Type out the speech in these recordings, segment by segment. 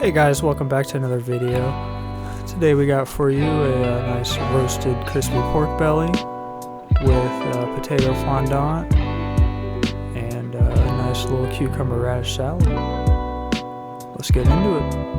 Hey guys, welcome back to another video. Today we got for you a nice roasted crispy pork belly with potato fondant and a nice little cucumber radish salad. Let's get into it.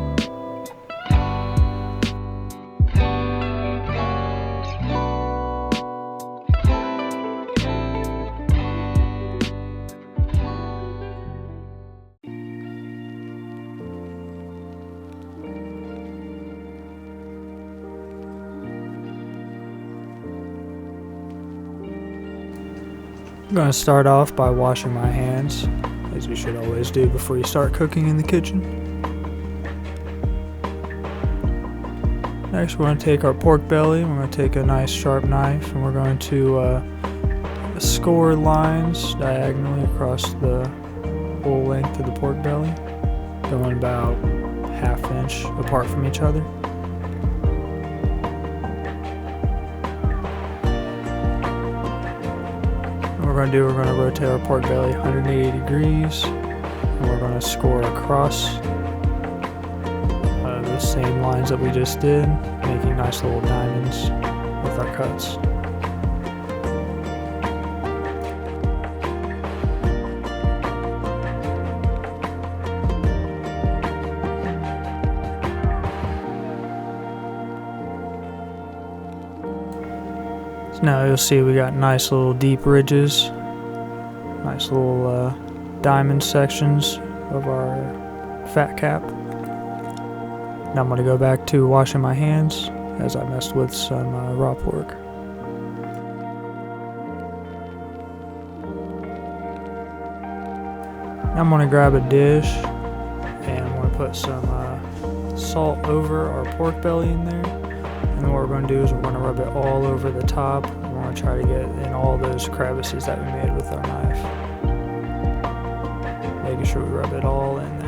I'm going to start off by washing my hands, as you should always do before you start cooking in the kitchen. Next we're going to take our pork belly, and we're going to take a nice sharp knife, and we're going to score lines diagonally across the whole length of the pork belly, going about ½ inch apart from each other. We're going to rotate our pork belly 180 degrees, and we're going to score across the same lines that we just did, making nice little diamonds with our cuts. Now you'll see we got nice little deep ridges, nice little diamond sections of our fat cap. Now I'm going to go back to washing my hands as I messed with some raw pork. Now I'm going to grab a dish and I'm going to put some salt over our pork belly in there. And what we're going to do is we're going to rub it all over the top. We're going to try to get in all those crevices that we made with our knife. Making sure we rub it all in there.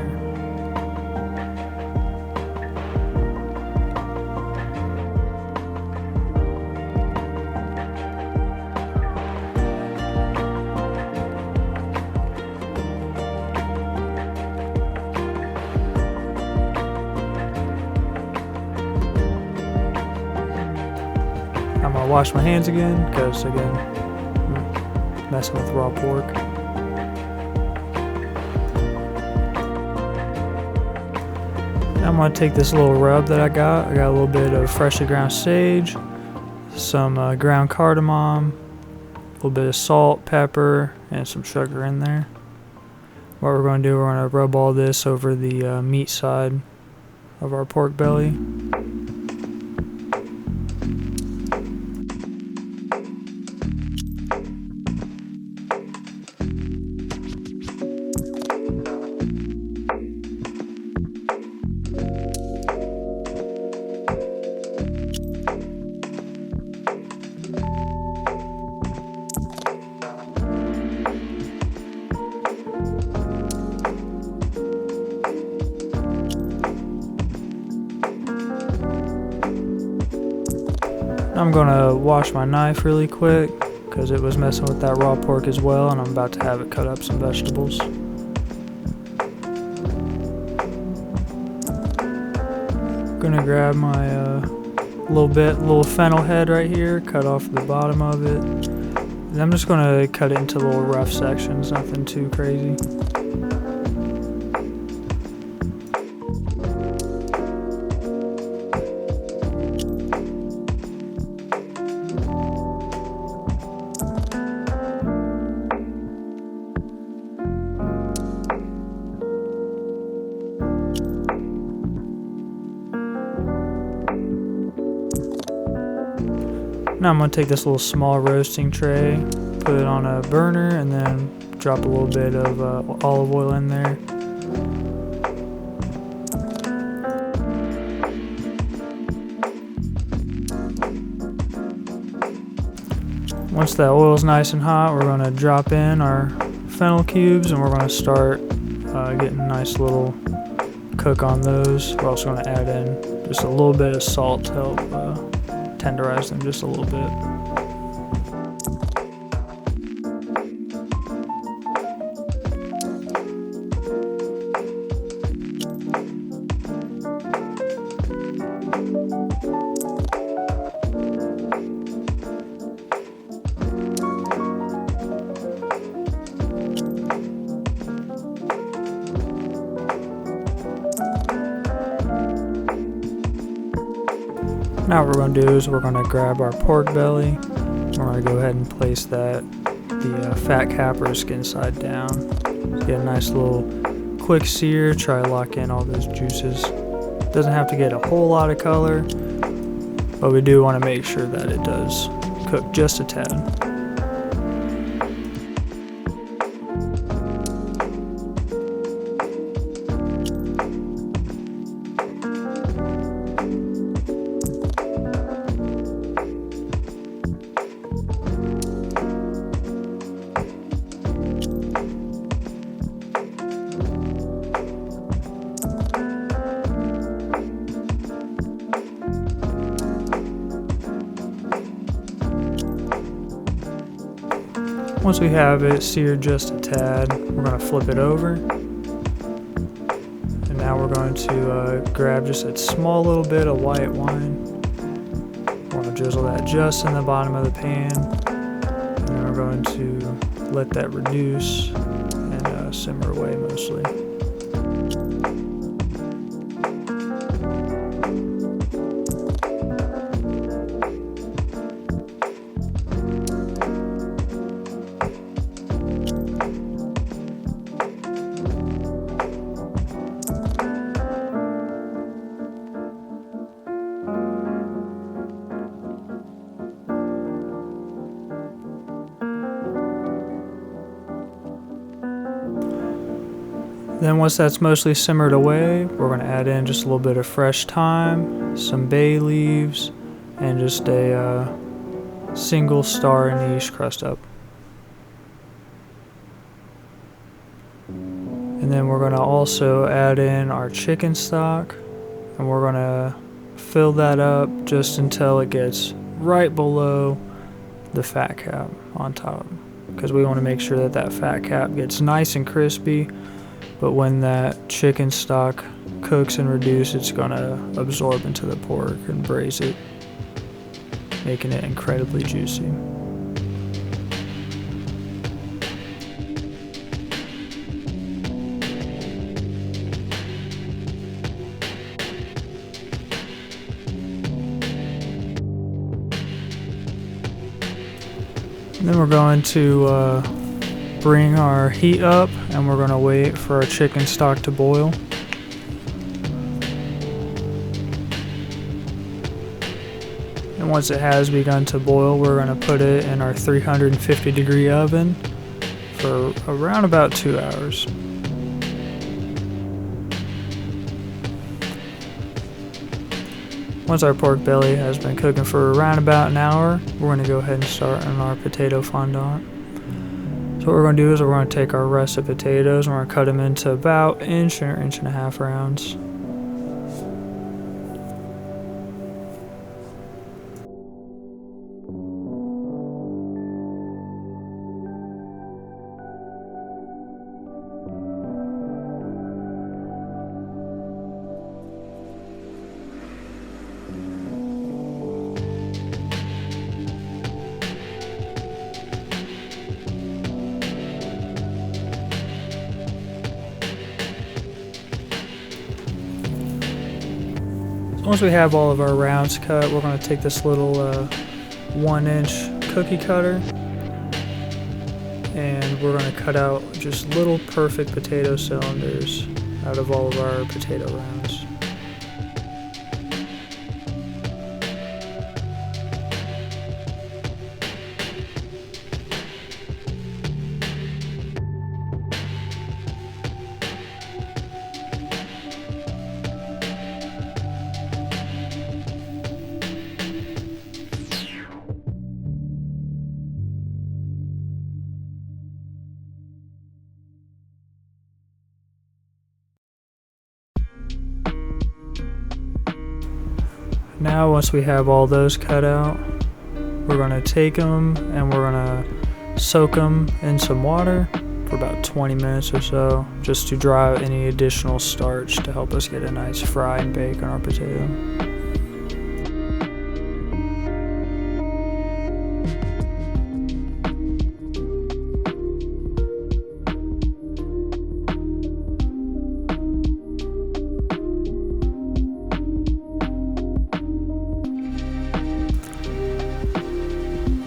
I'm going to wash my hands again because, again, I'm messing with raw pork. Now I'm going to take this little rub that I got. I got a little bit of freshly ground sage, some ground cardamom, a little bit of salt, pepper, and some sugar in there. What we're going to do, we're going to rub all this over the meat side of our pork belly. I'm going to wash my knife really quick because it was messing with that raw pork as well, and I'm about to have it cut up some vegetables. I'm going to grab my little fennel head right here, cut off the bottom of it. And I'm just going to cut it into little rough sections, nothing too crazy. Now I'm going to take this little small roasting tray, put it on a burner, and then drop a little bit of olive oil in there. Once that oil is nice and hot, we're going to drop in our fennel cubes, and we're going to start getting a nice little cook on those. We're also going to add in just a little bit of salt to help tenderize them just a little bit. Now what we're going to do is we're going to grab our pork belly. We're going to go ahead and place the fat cap or skin side down. Get a nice little quick sear. Try to lock in all those juices. Doesn't have to get a whole lot of color, but we do want to make sure that it does cook just a tad. Once we have it seared just a tad, we're going to flip it over. And now we're going to grab just a small little bit of white wine. We're going to drizzle that just in the bottom of the pan. And then we're going to let that reduce and simmer away mostly. Then once that's mostly simmered away, we're going to add in just a little bit of fresh thyme, some bay leaves, and just a single star anise crushed up. And then we're going to also add in our chicken stock, and we're going to fill that up just until it gets right below the fat cap on top, because we want to make sure that that fat cap gets nice and crispy. But when that chicken stock cooks and reduces, it's going to absorb into the pork and braise it, making it incredibly juicy. And then we're going to bring our heat up, and we're going to wait for our chicken stock to boil. And once it has begun to boil, we're going to put it in our 350 degree oven for around about 2 hours. Once our pork belly has been cooking for around about an hour, we're going to go ahead and start on our potato fondant. So what we're going to do is we're going to take our russet potatoes and we're going to cut them into about inch or inch and a half rounds. Once we have all of our rounds cut, we're going to take this little 1-inch cookie cutter, and we're going to cut out just little perfect potato cylinders out of all of our potato rounds. Now once we have all those cut out, we're going to take them and we're going to soak them in some water for about 20 minutes or so, just to dry out any additional starch to help us get a nice fry and bake on our potato.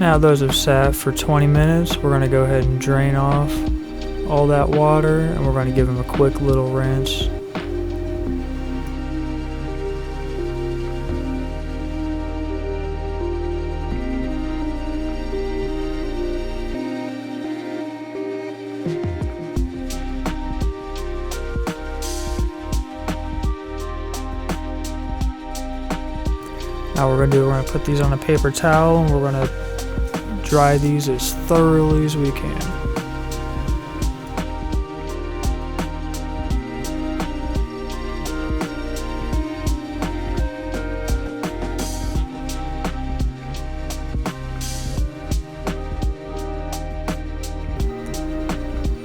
Now those have sat for 20 minutes. We're going to go ahead and drain off all that water, and we're going to give them a quick little rinse. Now we're going to put these on a paper towel, and we're going to dry these as thoroughly as we can.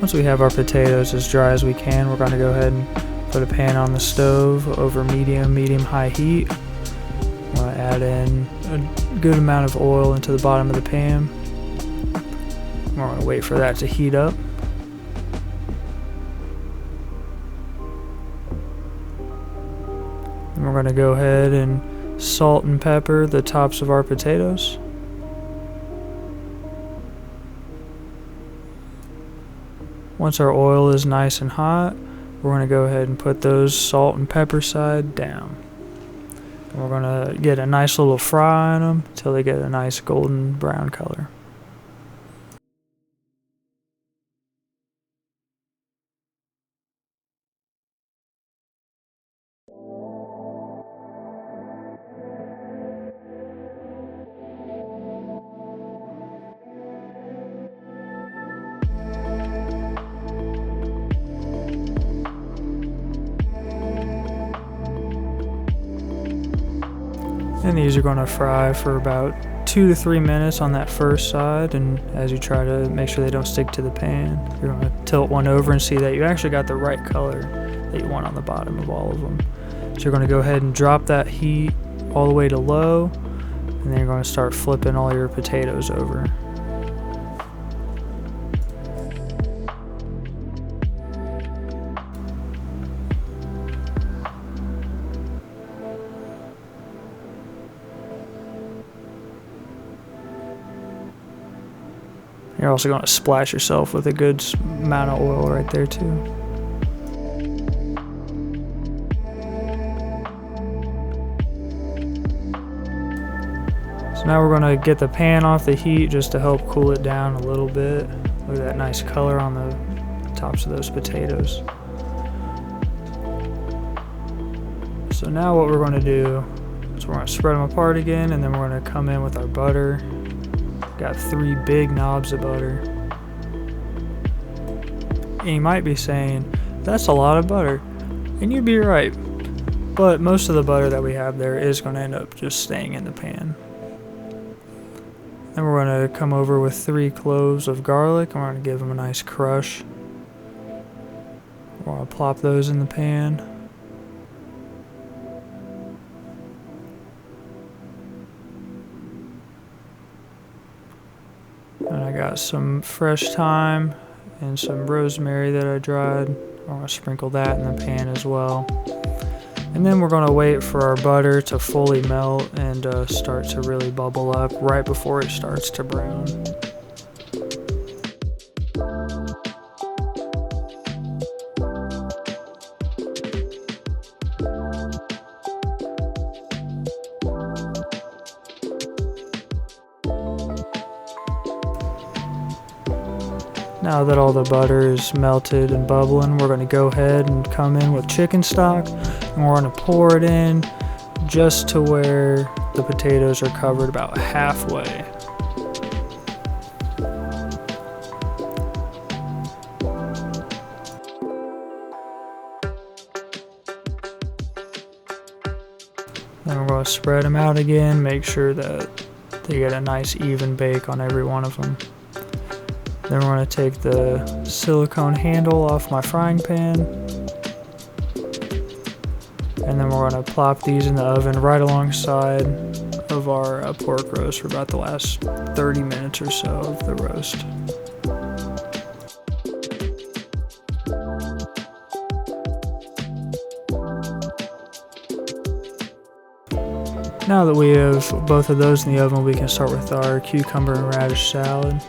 Once we have our potatoes as dry as we can, we're going to go ahead and put a pan on the stove over medium-high heat. I'm going to add in a good amount of oil into the bottom of the pan. We're going to wait for that to heat up. And we're going to go ahead and salt and pepper the tops of our potatoes. Once our oil is nice and hot, we're going to go ahead and put those salt and pepper side down. And we're going to get a nice little fry on them until they get a nice golden brown color. And these are going to fry for about 2 to 3 minutes on that first side, and as you try to make sure they don't stick to the pan, you're going to tilt one over and see that you actually got the right color that you want on the bottom of all of them. So you're going to go ahead and drop that heat all the way to low, and then you're going to start flipping all your potatoes over. You're also going to splash yourself with a good amount of oil right there too. So now we're going to get the pan off the heat just to help cool it down a little bit. Look at that nice color on the tops of those potatoes. So now what we're going to do is we're going to spread them apart again, and then we're going to come in with our butter. Got 3 big knobs of butter. And you might be saying, that's a lot of butter. And you'd be right. But most of the butter that we have there is going to end up just staying in the pan. Then we're going to come over with 3 cloves of garlic, and we're going to give them a nice crush. We're going to plop those in the pan. And I got some fresh thyme and some rosemary that I dried. I'm going to sprinkle that in the pan as well. And then we're going to wait for our butter to fully melt and start to really bubble up right before it starts to brown. Now that all the butter is melted and bubbling, we're going to go ahead and come in with chicken stock, and we're going to pour it in just to where the potatoes are covered about halfway. Then we're going to spread them out again, make sure that they get a nice even bake on every one of them. Then we're going to take the silicone handle off my frying pan, and then we're going to plop these in the oven right alongside of our pork roast for about the last 30 minutes or so of the roast. Now that we have both of those in the oven, we can start with our cucumber and radish salad.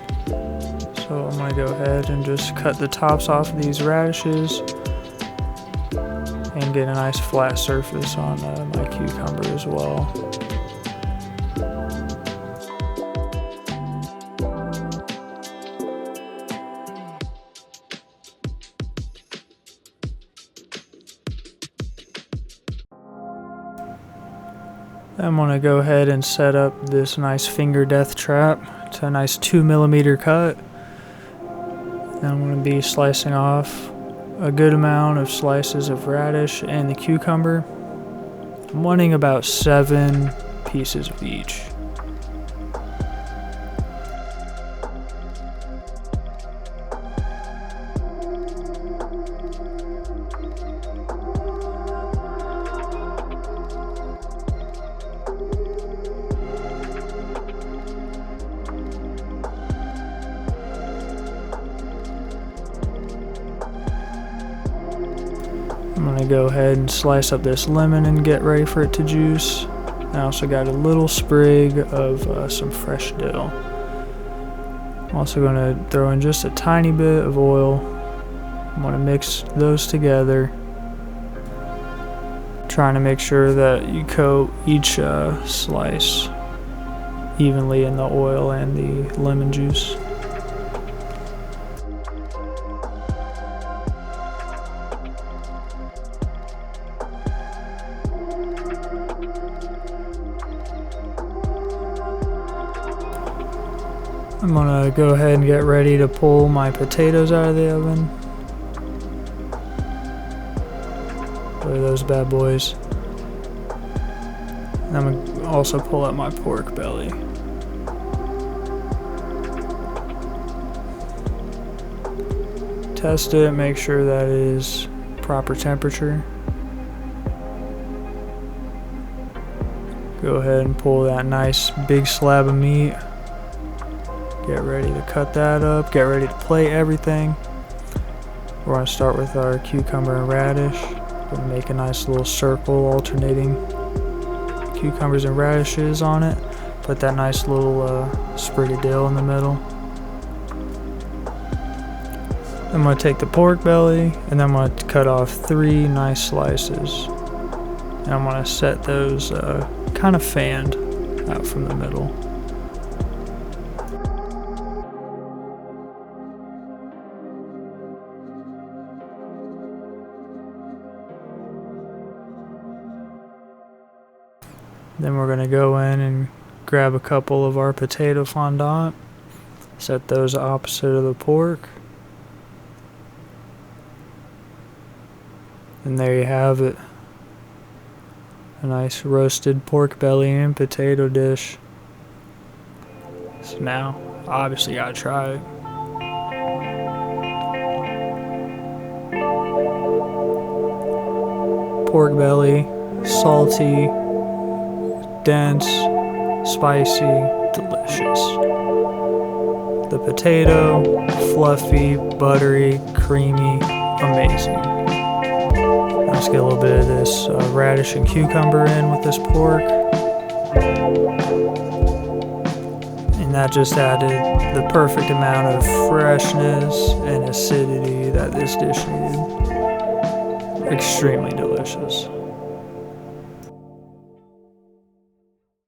So I'm going to go ahead and just cut the tops off of these radishes and get a nice flat surface on my cucumber as well. I'm going to go ahead and set up this nice finger death trap to a nice 2mm cut. And I'm going to be slicing off a good amount of slices of radish and the cucumber. I'm wanting about 7 pieces of each. I'm going to go ahead and slice up this lemon and get ready for it to juice. I also got a little sprig of some fresh dill. I'm also going to throw in just a tiny bit of oil. I'm going to mix those together, trying to make sure that you coat each slice evenly in the oil and the lemon juice. I'm gonna go ahead and get ready to pull my potatoes out of the oven. Look at those bad boys. And I'm gonna also pull out my pork belly. Test it, make sure that it is proper temperature. Go ahead and pull that nice big slab of meat. Get ready to cut that up, get ready to plate everything. We're going to start with our cucumber and radish. We're going to make a nice little circle alternating cucumbers and radishes on it. Put that nice little sprig of dill in the middle. I'm going to take the pork belly and then I'm going to cut off 3 nice slices. And I'm going to set those kind of fanned out from the middle. Then we're going to go in and grab a couple of our potato fondant, set those opposite of the pork. And there you have it. A nice roasted pork belly and potato dish. So now, obviously you gotta try it. Pork belly, salty, dense, spicy, delicious. The potato, fluffy, buttery, creamy, amazing. Let's get a little bit of this radish and cucumber in with this pork. And that just added the perfect amount of freshness and acidity that this dish needed. Extremely delicious.